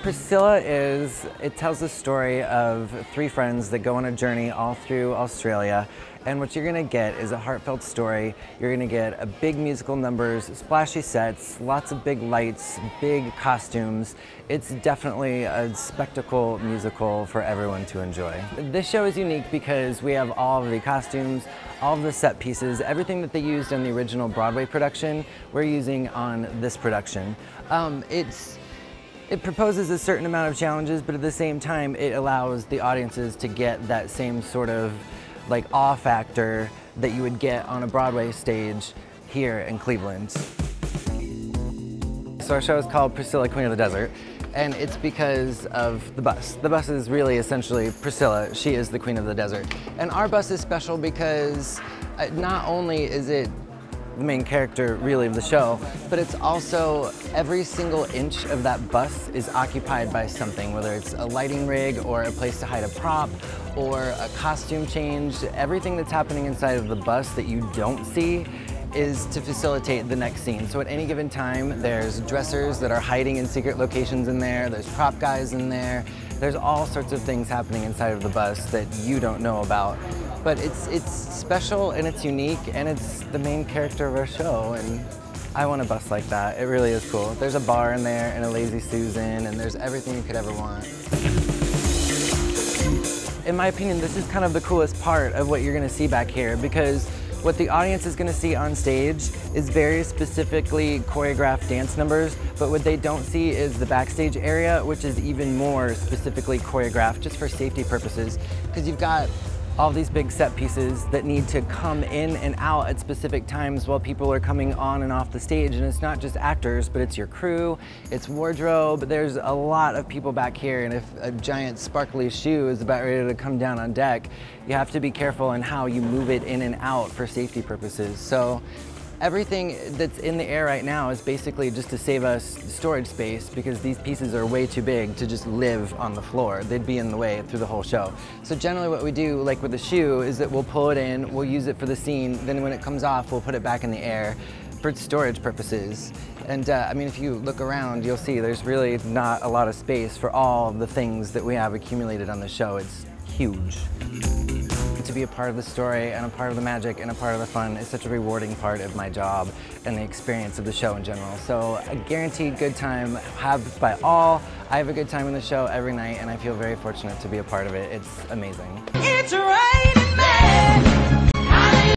Priscilla it tells the story of three friends that go on a journey all through Australia, and what you're gonna get is a heartfelt story. You're gonna get a big musical numbers, splashy sets, lots of big lights, big costumes. It's definitely a spectacle musical for everyone to enjoy. This show is unique because we have all of the costumes, all of the set pieces, everything that they used in the original Broadway production, we're using on this production. It proposes a certain amount of challenges, but at the same time, it allows the audiences to get that same sort of like awe factor that you would get on a Broadway stage here in Cleveland. So our show is called Priscilla, Queen of the Desert, and it's because of the bus. The bus is really essentially Priscilla. She is the Queen of the Desert. And our bus is special because not only is it the main character really of the show, but it's also every single inch of that bus is occupied by something, whether it's a lighting rig or a place to hide a prop or a costume change. Everything that's happening inside of the bus that you don't see is to facilitate the next scene. So at any given time, there's dressers that are hiding in secret locations in there, there's prop guys in there, there's all sorts of things happening inside of the bus that you don't know about. But it's special and it's unique and it's the main character of our show, and I want a bus like that. It really is cool. There's a bar in there and a Lazy Susan, and there's everything you could ever want. In my opinion, this is kind of the coolest part of what you're gonna see back here, because what the audience is gonna see on stage is very specifically choreographed dance numbers, but what they don't see is the backstage area, which is even more specifically choreographed just for safety purposes, because you've got all these big set pieces that need to come in and out at specific times while people are coming on and off the stage. And it's not just actors, but it's your crew, it's wardrobe. There's a lot of people back here, and if a giant sparkly shoe is about ready to come down on deck, you have to be careful in how you move it in and out for safety purposes. So everything that's in the air right now is basically just to save us storage space, because these pieces are way too big to just live on the floor. They'd be in the way through the whole show. So generally what we do, like with the shoe, is that we'll pull it in, we'll use it for the scene, then when it comes off, we'll put it back in the air for storage purposes. And I mean, if you look around, you'll see there's really not a lot of space for all the things that we have accumulated on the show. It's huge. To be a part of the story and a part of the magic and a part of the fun is such a rewarding part of my job and the experience of the show in general. So a guaranteed good time had by all. I have a good time in the show every night, and I feel very fortunate to be a part of it. It's amazing. It's right.